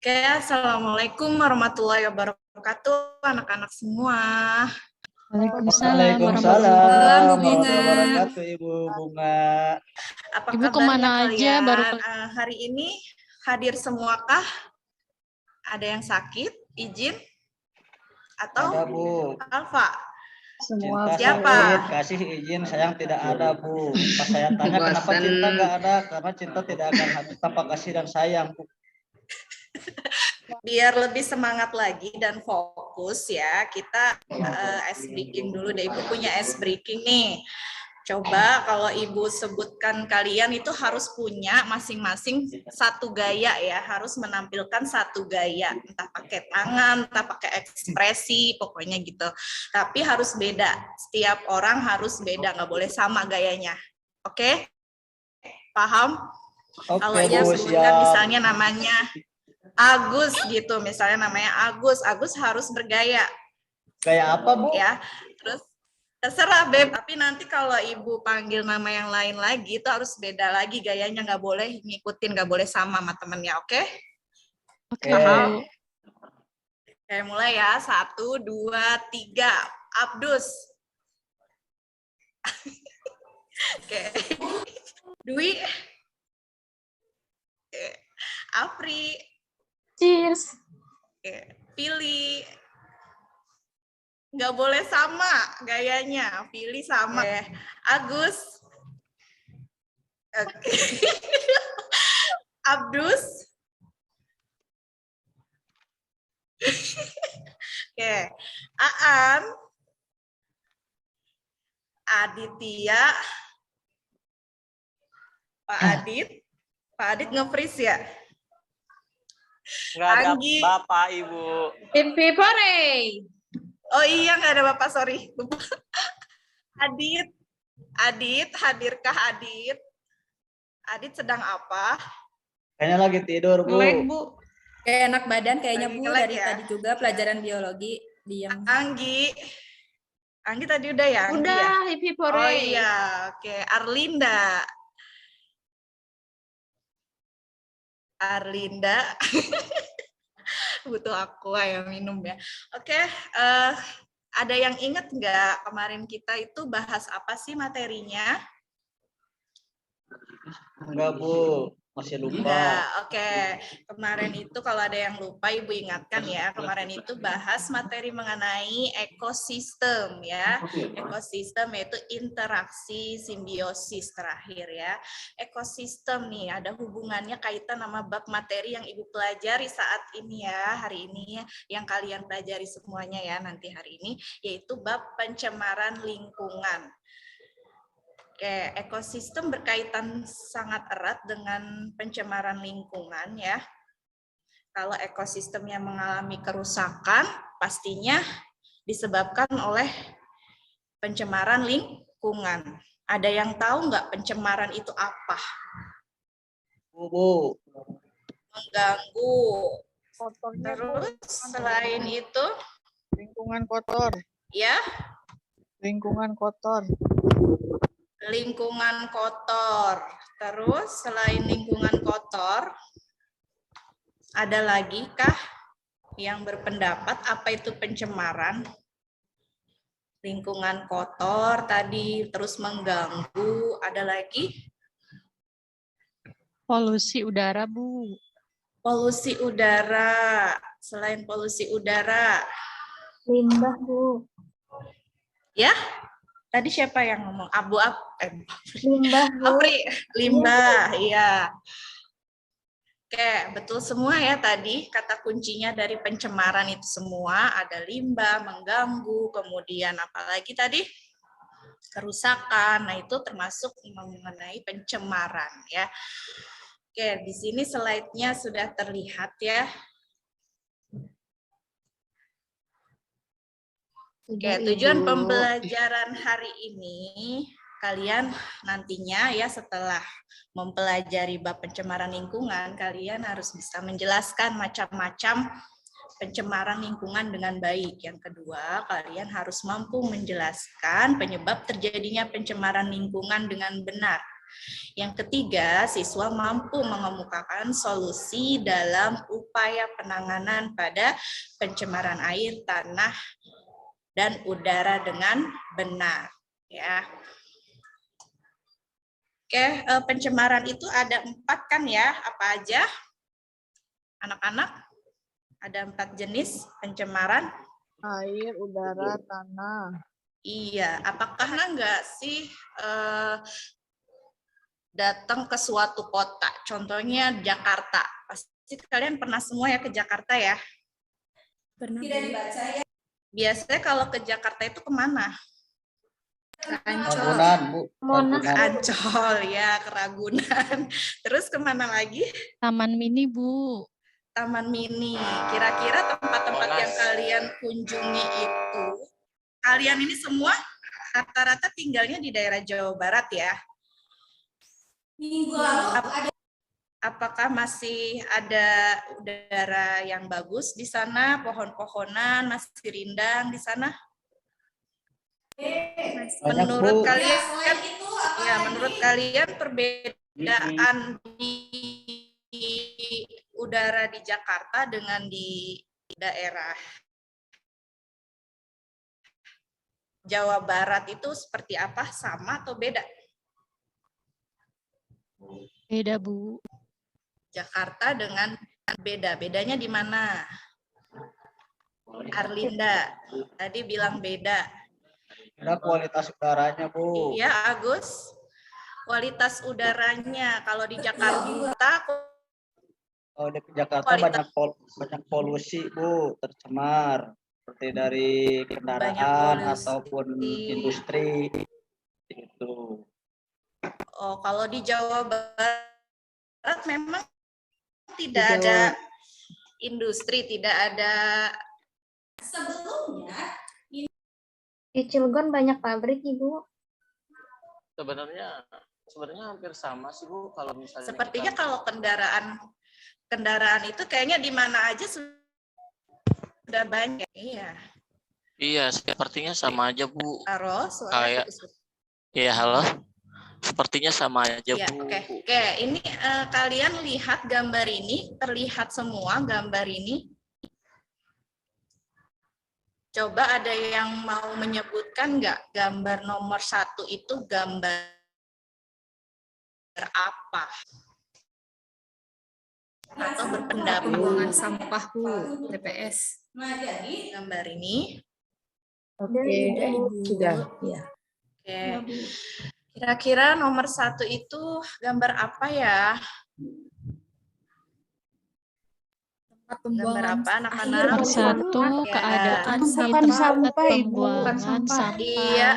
Oke, Assalamualaikum warahmatullahi wabarakatuh, anak-anak semua. Waalaikumsalam warahmatullahi wabarakatuh, Ibu Bunga. Apa Ibu kabarnya kemana aja kalian? baru Hari ini hadir semuakah? Ada yang sakit, izin? Atau Ada, Bu. Alfa? Semua Siapa? sakit, kasih izin sayang tidak ada, Bu. Pas saya tanya kenapa cinta nggak ada, karena cinta tidak akan habis tanpa kasih dan sayang, Bu. Biar lebih semangat lagi dan fokus ya, kita ice breaking dulu deh. Ibu punya ice breaking nih. Coba kalau Ibu sebutkan kalian itu harus punya masing-masing satu gaya ya, harus menampilkan satu gaya, entah pakai tangan, entah pakai ekspresi, pokoknya gitu. Tapi harus beda, setiap orang harus beda, nggak boleh sama gayanya. Oke? Paham? Kalau ya sebutkan misalnya namanya Agus gitu, misalnya namanya Agus harus bergaya. Gaya apa, Bu? Ya, terus terserah Beb, tapi nanti kalau Ibu panggil nama yang lain lagi itu harus beda lagi gayanya, nggak boleh ngikutin, nggak boleh sama temennya, oke? Oke. Paham? Oke, mulai ya, 1, 2, 3, Abdus. Oke, Dwi. Oke. Afri. Cheers. Oke. Pilih. Nggak boleh sama gayanya, pilih sama. Agus. Oke. Abdus. Oke. Aan. Aditya. Pak Adit nge-freeze ya? Nggak ada Anggi. Bapak, Ibu. Happy birthday. Oh iya, nggak ada Bapak, sorry. Adit, hadirkah Adit? Adit sedang apa? Kayaknya lagi tidur, Bu. Melek, Bu. Kayak enak badan kayaknya, Lagi Bu. nge-lag Dari ya? tadi juga pelajaran biologi. Diam. Anggi tadi udah ya? Anggi Udah, ya? happy Oh birthday. iya, oke. Arlinda. Butuh aku yang minum ya. Oke, ada yang ingat nggak kemarin kita itu bahas apa sih materinya? Enggak, Bu. Masih lupa. Enggak, oke. Kemarin itu kalau ada yang lupa, Ibu ingatkan ya. Kemarin itu bahas materi mengenai ekosistem ya. Ekosistem yaitu interaksi simbiosis terakhir ya. Ekosistem nih ada hubungannya kaitan sama bab materi yang Ibu pelajari saat ini ya. Hari ini yang kalian pelajari semuanya ya nanti hari ini, yaitu bab pencemaran lingkungan. Oke, ekosistem berkaitan sangat erat dengan pencemaran lingkungan ya. Kalau ekosistemnya mengalami kerusakan, pastinya disebabkan oleh pencemaran lingkungan. Ada yang tahu nggak pencemaran itu apa? Bu. Mengganggu. Kotornya, Terus selain itu? Lingkungan kotor. Ya? Lingkungan kotor. Lingkungan kotor. Terus selain lingkungan kotor, ada lagi kah yang berpendapat apa itu pencemaran? Lingkungan kotor tadi, terus mengganggu, ada lagi? Polusi udara, Bu. Polusi udara. Selain polusi udara. Limbah, Bu. Ya? Tadi siapa yang ngomong? Limbah, Bu. Afri, limbah, iya. Oke, betul semua ya tadi kata kuncinya dari pencemaran itu semua, ada limbah, mengganggu, kemudian apalagi tadi? Kerusakan. Nah, itu termasuk mengenai pencemaran ya. Oke, di sini slide-nya sudah terlihat ya. Oke, tujuan pembelajaran hari ini, kalian nantinya ya setelah mempelajari bab pencemaran lingkungan, kalian harus bisa menjelaskan macam-macam pencemaran lingkungan dengan baik. Yang kedua, kalian harus mampu menjelaskan penyebab terjadinya pencemaran lingkungan dengan benar. Yang ketiga, siswa mampu mengemukakan solusi dalam upaya penanganan pada pencemaran air, tanah, dan udara dengan benar. Ya. Oke, pencemaran itu ada 4 kan ya? Apa aja? Anak-anak, ada 4 jenis pencemaran. Air, udara, tanah. Iya, apakah enggak sih datang ke suatu kota? Contohnya Jakarta. Pasti kalian pernah semua ya ke Jakarta ya? Pernah. Biasanya kalau ke Jakarta itu kemana? Ragunan, Bu. Monas. Ragunan. Ancol ya, ke Ragunan. Terus kemana lagi? Taman Mini, Bu. Taman Mini. Kira-kira tempat-tempat yang Monas. kalian kunjungi itu, kalian ini semua rata-rata tinggalnya di daerah Jawa Barat ya? Apakah masih ada udara yang bagus di sana, pohon-pohonan masih rindang di sana? Banyak, Menurut Bu. kalian, ya menurut kalian perbedaan di udara di Jakarta dengan di daerah Jawa Barat itu seperti apa? Sama atau beda? Beda, Bu. Jakarta dengan beda. Bedanya di mana? Arlinda tadi bilang beda. Ada kualitas udaranya, Bu. Iya, Agus. Kualitas udaranya kalau di Jakarta Kalau di Jakarta Kualitas- banyak polusi, Bu, tercemar. Seperti dari kendaraan polusi. ataupun industri. Itu. oh kalau di Jawa Barat memang tidak ada industri, tidak ada sebelumnya. Di Cilegon banyak pabrik, Ibu. Sebenarnya hampir sama sih, Bu, kalau misalnya Sepertinya kita- kalau kendaraan itu kayaknya di mana aja sudah banyak. Iya. Iya, sepertinya sama aja, Bu. Aro, suara Kayak- putus-putus. Iya, halo. Sepertinya sama aja, Ya, Bu. oke. Ini kalian lihat gambar ini, terlihat semua gambar ini. Coba ada yang mau menyebutkan nggak gambar nomor 1 itu gambar apa? Atau berpendapat Pembuangan sampah, Bu. TPS. gambar ini? Oke, Ibu. Sudah. Ya. Oke. Kira-kira nomor 1 itu gambar apa ya? Tempat Gambar pembuangan apa anak-anak? Nomor 1, Ya. keadaan di Bukan tempat sampah, Ibu. pembuangan Bukan sampah. sampah. Iya,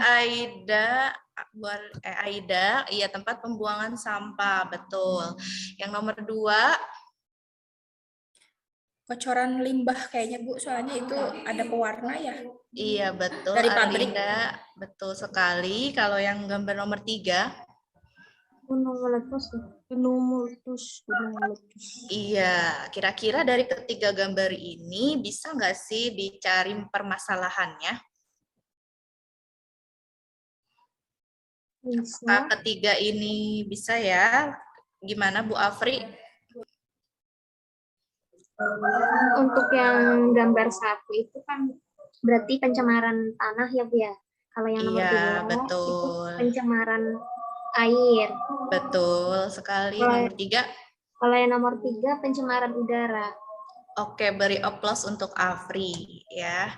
Aida, iya tempat pembuangan sampah, betul. Yang nomor 2, Kocoran limbah kayaknya, Bu. Soalnya itu ada pewarna ya. iya betul. Dari pabrik. Arlinda, betul sekali. Kalau yang gambar nomor 3, Gunung meletus. Gunung meletus. Gunung meletus. iya. Kira-kira dari ketiga gambar ini bisa nggak sih dicari permasalahannya? Bisa. Ketiga ini bisa ya? Gimana Bu Afri? Untuk yang gambar 1 itu kan berarti pencemaran tanah ya, Bu ya. Kalau yang nomor Iya, 2 itu betul. pencemaran air. Betul sekali. Kalau- Nomor 3. Kalau yang nomor 3 pencemaran udara. Oke, beri aplaus untuk Afri ya.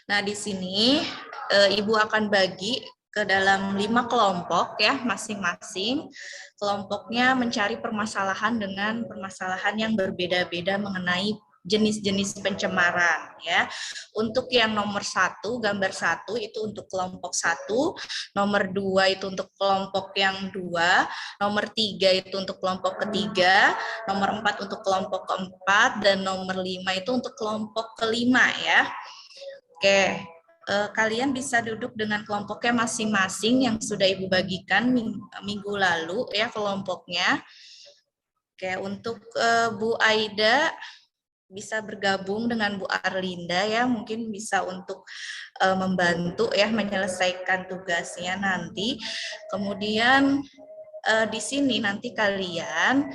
Nah, di sini Ibu akan bagi ke dalam 5 kelompok ya, masing-masing. Kelompoknya mencari permasalahan dengan permasalahan yang berbeda-beda mengenai jenis-jenis pencemaran ya. Untuk yang nomor 1, gambar 1 itu untuk kelompok 1, nomor 2 itu untuk kelompok yang 2, nomor 3 itu untuk kelompok ketiga, nomor 4 untuk kelompok keempat, dan nomor 5 itu untuk kelompok kelima ya. Oke, kalian bisa duduk dengan kelompoknya masing-masing yang sudah Ibu bagikan minggu lalu ya kelompoknya. Oke, untuk Bu Aida bisa bergabung dengan Bu Arlinda ya, mungkin bisa untuk membantu ya menyelesaikan tugasnya nanti. Kemudian di sini nanti kalian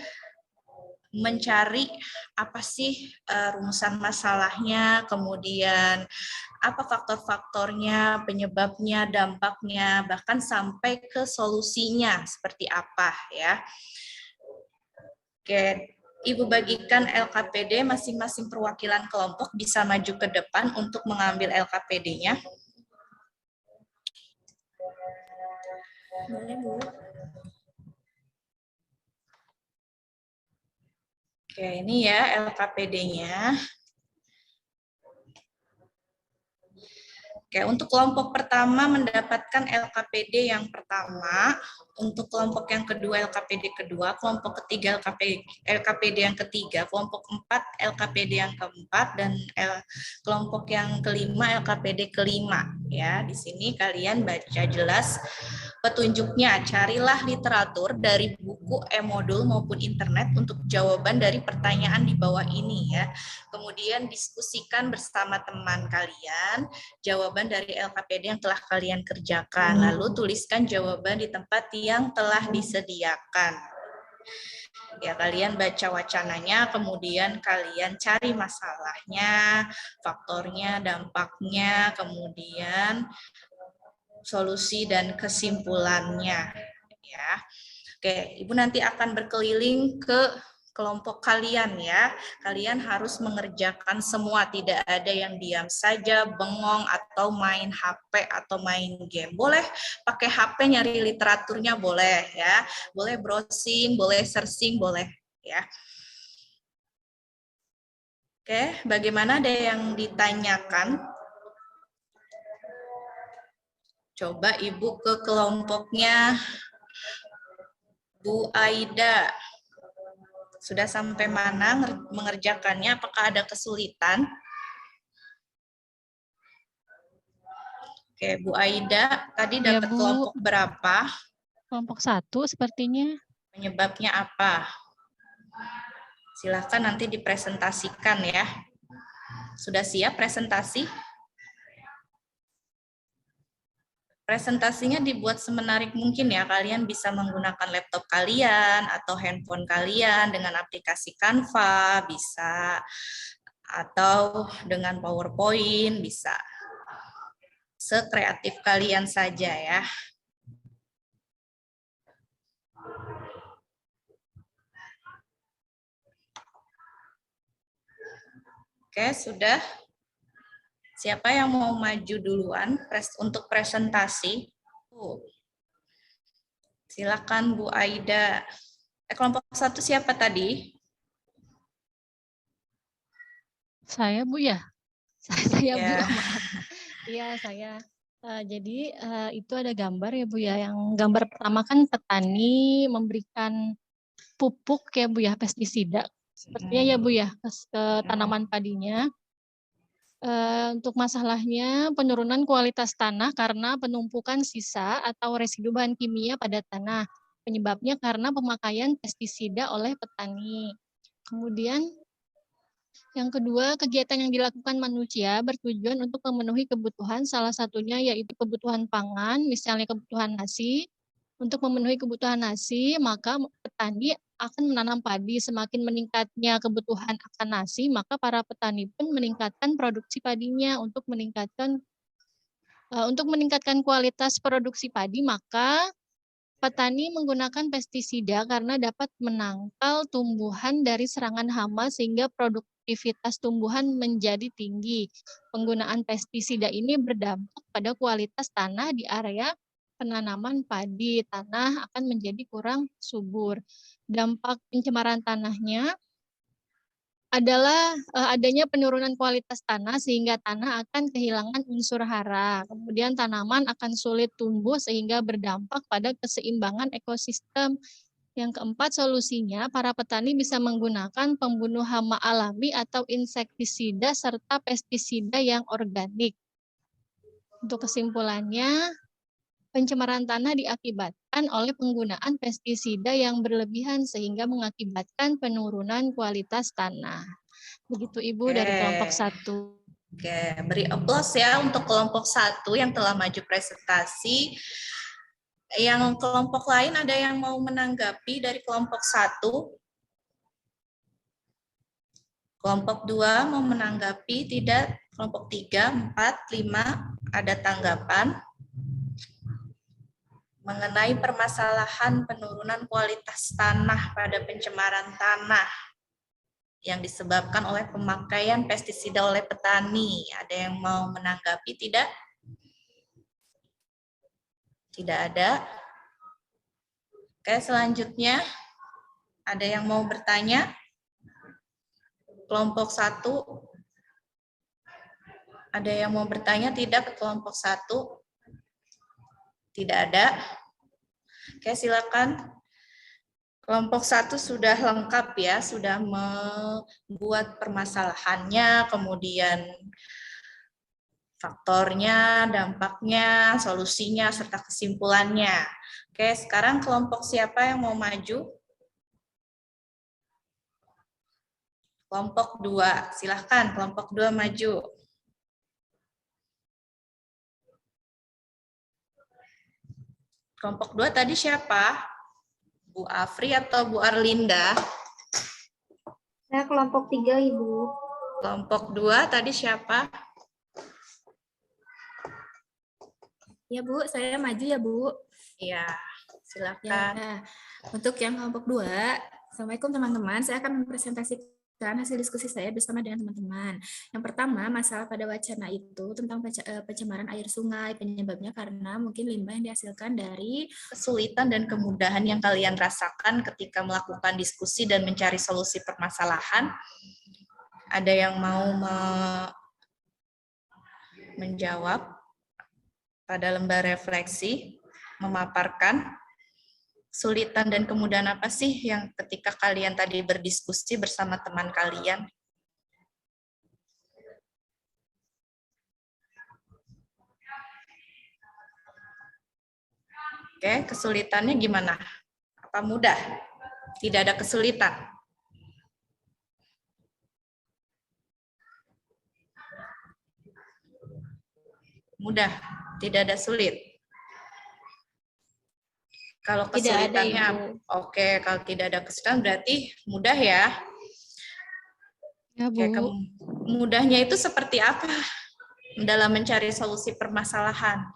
mencari apa sih rumusan masalahnya, kemudian apa faktor-faktornya, penyebabnya, dampaknya, bahkan sampai ke solusinya seperti apa ya. Oke, Ibu bagikan LKPD, masing-masing perwakilan kelompok bisa maju ke depan untuk mengambil LKPD-nya. Boleh, Bu. Oke, ini ya LKPD-nya. Oke, untuk kelompok pertama mendapatkan LKPD yang pertama, untuk kelompok yang kedua LKPD kedua, kelompok ketiga LKPD yang ketiga, kelompok 4 LKPD yang keempat, dan kelompok yang kelima LKPD kelima. Ya, di sini kalian baca jelas petunjuknya. Carilah literatur dari buku e-modul maupun internet untuk jawaban dari pertanyaan di bawah ini ya. Kemudian diskusikan bersama teman kalian jawaban dari LKPD yang telah kalian kerjakan. Lalu tuliskan jawaban di tempat yang telah disediakan. Ya, kalian baca wacananya, kemudian kalian cari masalahnya, faktornya, dampaknya, kemudian solusi dan kesimpulannya. Ya. Oke, Ibu nanti akan berkeliling ke kelompok kalian ya. Kalian harus mengerjakan semua, tidak ada yang diam saja, bengong, atau main HP atau main game. Boleh pakai HP nyari literaturnya, boleh ya. Boleh browsing, boleh searching, boleh ya. Oke, bagaimana, ada yang ditanyakan? Coba Ibu ke kelompoknya Bu Aida. Sudah sampai mana mengerjakannya? Apakah ada kesulitan? Oke, Bu Aida, tadi Ya, dapat Bu. kelompok berapa? Kelompok 1 sepertinya. Penyebabnya apa? Silahkan nanti dipresentasikan ya. Sudah siap presentasi? Presentasinya dibuat semenarik mungkin ya. Kalian bisa menggunakan laptop kalian atau handphone kalian dengan aplikasi Canva, bisa. Atau dengan PowerPoint, bisa. Sekreatif kalian saja ya. Oke, sudah. Siapa yang mau maju duluan untuk presentasi? Silakan Bu Aida. Kelompok 1 siapa tadi? Saya, Bu ya? Saya, Bu. Ya. Maaf. Iya, saya. Jadi itu ada gambar ya, Bu ya. Yang gambar pertama kan petani memberikan pupuk ya, Bu ya, pestisida. Sepertinya ya, Bu ya, ke tanaman padinya. Untuk masalahnya penurunan kualitas tanah karena penumpukan sisa atau residu bahan kimia pada tanah. Penyebabnya karena pemakaian pestisida oleh petani. Kemudian yang kedua, kegiatan yang dilakukan manusia bertujuan untuk memenuhi kebutuhan, salah satunya yaitu kebutuhan pangan, misalnya kebutuhan nasi. Untuk memenuhi kebutuhan nasi, maka petani akan menanam padi. Semakin meningkatnya kebutuhan akan nasi, maka para petani pun meningkatkan produksi padinya. Untuk meningkatkan kualitas produksi padi, maka petani menggunakan pestisida karena dapat menangkal tumbuhan dari serangan hama sehingga produktivitas tumbuhan menjadi tinggi. Penggunaan pestisida ini berdampak pada kualitas tanah di area penanaman padi. Tanah akan menjadi kurang subur. Dampak pencemaran tanahnya adalah adanya penurunan kualitas tanah sehingga tanah akan kehilangan unsur hara. Kemudian tanaman akan sulit tumbuh sehingga berdampak pada keseimbangan ekosistem. Yang keempat, solusinya para petani bisa menggunakan pembunuh hama alami atau insektisida serta pestisida yang organik. Untuk kesimpulannya, pencemaran tanah diakibatkan oleh penggunaan pestisida yang berlebihan sehingga mengakibatkan penurunan kualitas tanah. Begitu Ibu dari kelompok 1. Oke, beri aplaus ya untuk kelompok 1 yang telah maju presentasi. Yang kelompok lain ada yang mau menanggapi dari kelompok 1? Kelompok 2 mau menanggapi tidak? Kelompok 3, 4, 5 ada tanggapan mengenai permasalahan penurunan kualitas tanah pada pencemaran tanah yang disebabkan oleh pemakaian pestisida oleh petani. Ada yang mau menanggapi tidak? Tidak ada. Oke, selanjutnya ada yang mau bertanya? Kelompok 1. Ada yang mau bertanya tidak ke kelompok 1? Tidak ada. Oke, silakan. Kelompok 1 sudah lengkap ya, sudah membuat permasalahannya, kemudian faktornya, dampaknya, solusinya, serta kesimpulannya. Oke, sekarang kelompok siapa yang mau maju? Kelompok 2, silahkan kelompok 2 maju. Kelompok 2 tadi siapa? Bu Afri atau Bu Arlinda? Saya kelompok 3, Ibu. Kelompok 2 tadi siapa? Ya Bu, saya maju ya Bu. Iya, Ya, silakan. untuk yang kelompok 2, Assalamualaikum teman-teman, saya akan mempresentasikan hasil diskusi saya bersama dengan teman-teman. Yang pertama, masalah pada wacana itu tentang pencemaran air sungai, penyebabnya karena mungkin limbah yang dihasilkan dari Kesulitan dan kemudahan yang kalian rasakan ketika melakukan diskusi dan mencari solusi permasalahan. Ada yang mau menjawab pada lembar refleksi, memaparkan kesulitan dan kemudahan apa sih yang ketika kalian tadi berdiskusi bersama teman kalian? Oke, kesulitannya gimana? Apa mudah? Tidak ada kesulitan. Mudah, tidak ada sulit. Kalau Tidak ada, kesulitannya, Ibu. oke, kalau tidak ada kesulitan berarti mudah ya. Ya, Oke, Bu. mudahnya itu seperti apa dalam mencari solusi permasalahan?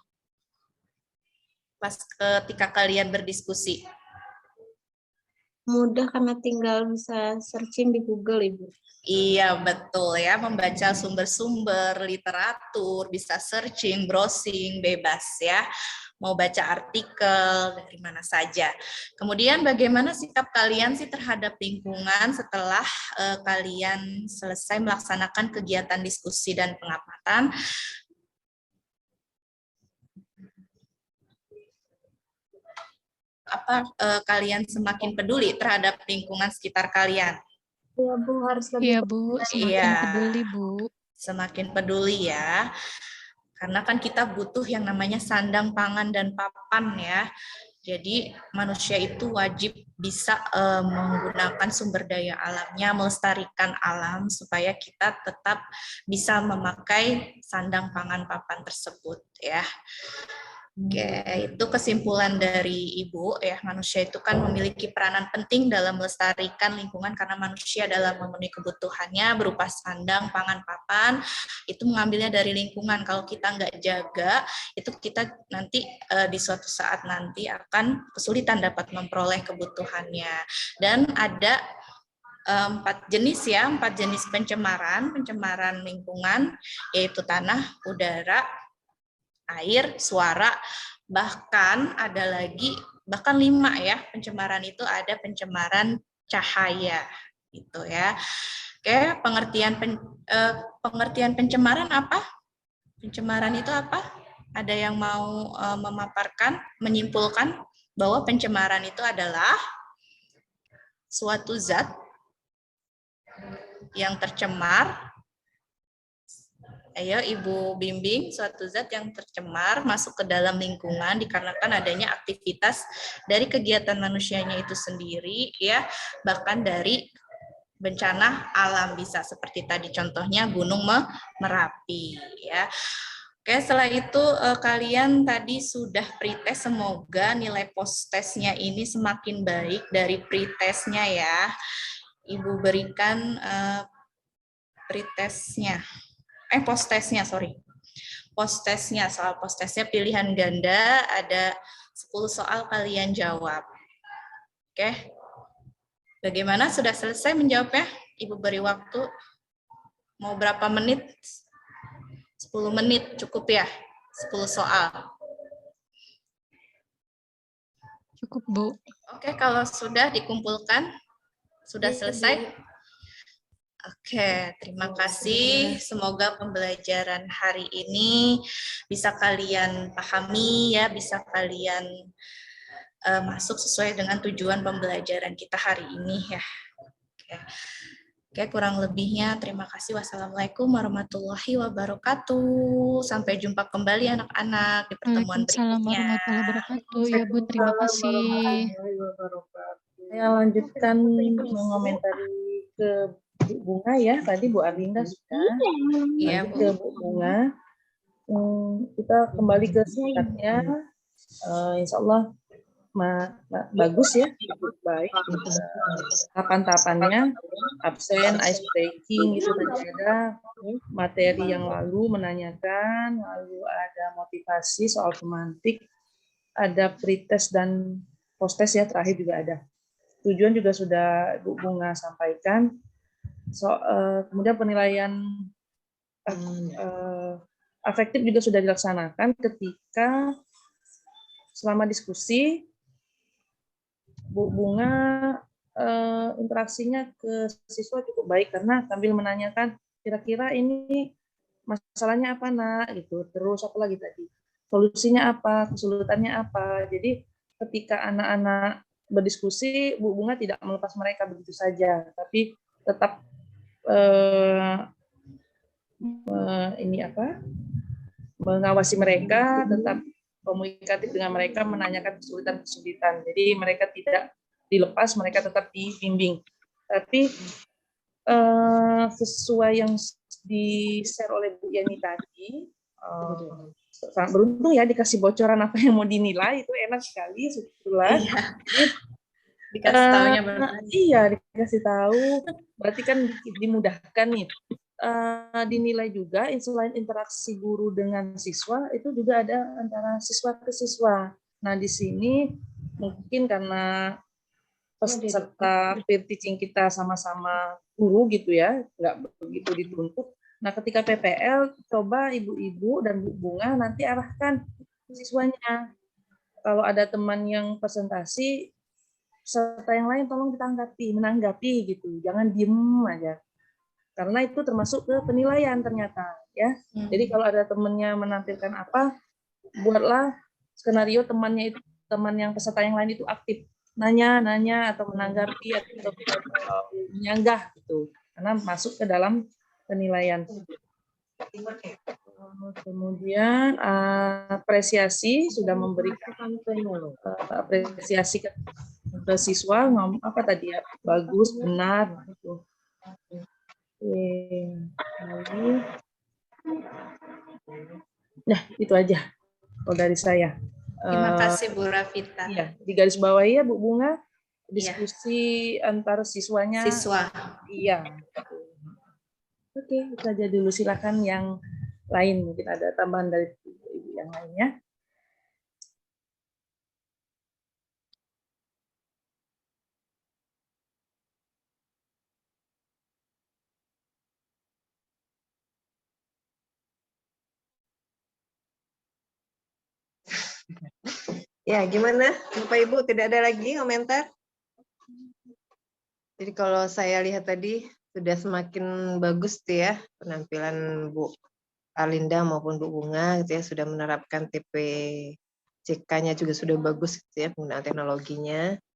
Pas ketika kalian berdiskusi. Mudah karena tinggal bisa searching di Google, Ibu. Iya, betul ya, membaca sumber-sumber literatur, bisa searching, browsing, bebas ya. Mau baca artikel dari mana saja. Kemudian bagaimana sikap kalian sih terhadap lingkungan setelah kalian selesai melaksanakan kegiatan diskusi dan pengamatan? Apa kalian semakin peduli terhadap lingkungan sekitar kalian? Iya Bu, harus lebih. Iya, Bu. Semakin Iya. peduli, Bu. Semakin peduli ya. Karena kan kita butuh yang namanya sandang, pangan, dan papan ya. Jadi manusia itu wajib bisa menggunakan sumber daya alamnya, melestarikan alam supaya kita tetap bisa memakai sandang, pangan, papan tersebut ya. Oke, itu kesimpulan dari Ibu ya, manusia itu kan memiliki peranan penting dalam melestarikan lingkungan karena manusia dalam memenuhi kebutuhannya berupa sandang, pangan, papan, itu mengambilnya dari lingkungan. Kalau kita nggak jaga, itu kita nanti di suatu saat nanti akan kesulitan dapat memperoleh kebutuhannya. Dan ada 4 jenis ya, 4 jenis pencemaran lingkungan, yaitu tanah, udara, air, suara, bahkan ada lagi, bahkan 5 ya, pencemaran itu ada pencemaran cahaya, gitu ya. Oke, pengertian pencemaran apa? Pencemaran itu apa? Ada yang mau memaparkan, menyimpulkan bahwa pencemaran itu adalah suatu zat yang tercemar. Ayo Ibu bimbing, suatu zat yang tercemar masuk ke dalam lingkungan dikarenakan adanya aktivitas dari kegiatan manusianya itu sendiri ya, bahkan dari bencana alam bisa seperti tadi contohnya Gunung Merapi ya. Oke, setelah itu kalian tadi sudah pretest, semoga nilai post-testnya ini semakin baik dari pretestnya ya. Ibu berikan pretestnya. Post testnya, sorry. Post testnya, soal post testnya pilihan ganda, ada 10 soal kalian jawab. Oke. Bagaimana? Sudah selesai menjawabnya? Ibu beri waktu. Mau berapa menit? 10 menit cukup ya? 10 soal. Cukup, Bu. Oke, kalau sudah dikumpulkan, sudah selesai. Oke, terima kasih. Semoga pembelajaran hari ini bisa kalian pahami ya, bisa kalian masuk sesuai dengan tujuan pembelajaran kita hari ini ya. Oke, kurang lebihnya terima kasih. Wassalamualaikum warahmatullahi wabarakatuh. Sampai jumpa kembali anak-anak di pertemuan Waalaikumsalam berikutnya. warahmatullahi wabarakatuh. Ya, Bu, terima kasih. Saya lanjutkan mengomentari ke Bu Bunga ya. Tadi Bu Arlinda sudah. Iya, Lanjut ke Bu Bunga. Kita kembali ke singkatnya. Insya Allah bagus ya, baik. Tahapan-tahapannya, absen, ice breaking itu tadi ada, materi yang lalu menanyakan, lalu ada motivasi soal pemantik, ada pretest dan post-test ya, terakhir juga ada. Tujuan juga sudah Bu Bunga sampaikan. Kemudian penilaian afektif juga sudah dilaksanakan ketika selama diskusi Bu Bunga interaksinya ke siswa cukup baik karena sambil menanyakan kira-kira ini masalahnya apa nak gitu, terus apa lagi tadi, solusinya apa, kesulitannya apa. Jadi ketika anak-anak berdiskusi, Bu Bunga tidak melepas mereka begitu saja, tapi tetap mengawasi mereka, tetap komunikatif dengan mereka, menanyakan kesulitan-kesulitan. Jadi mereka tidak dilepas, mereka tetap dibimbing. Tapi sesuai yang di-share oleh Bu Yani tadi, sangat beruntung ya dikasih bocoran apa yang mau dinilai, itu enak sekali sebetulnya. Iya. Dikasih tahunya iya, dikasih tahu. Berarti kan dimudahkan nih. Dinilai juga selain interaksi guru dengan siswa itu juga ada antara siswa ke siswa. Nah di sini mungkin karena peserta peer teaching kita sama-sama guru gitu ya, nggak begitu dituntut. Nah ketika PPL coba ibu-ibu dan Bu Bunga nanti arahkan siswanya. Kalau ada teman yang presentasi, peserta yang lain tolong menanggapi gitu, jangan diem aja. Karena itu termasuk ke penilaian ternyata ya. Jadi kalau ada temannya menampilkan apa, buatlah skenario temannya itu, teman yang peserta yang lain itu aktif, nanya atau menanggapi atau menyanggah gitu. Karena masuk ke dalam penilaian. Kemudian apresiasi, sudah memberikan apresiasi ke siswa, ngomong apa tadi ya, bagus, benar gitu. Nah, itu aja kalau dari saya. Terima kasih Bu Rafita. Iya, di garis bawah ya Bu Bunga, diskusi antar siswanya. Siswa. Iya. Oke, itu aja dulu. Silakan yang lain, mungkin ada tambahan dari ibu yang lainnya. Ya, gimana Bapak Ibu? Tidak ada lagi komentar? Jadi kalau saya lihat tadi sudah semakin bagus tuh ya penampilan Bu Arlinda maupun Bu Bunga gitu ya, sudah menerapkan TPCK-nya juga sudah bagus gitu ya penggunaan teknologinya.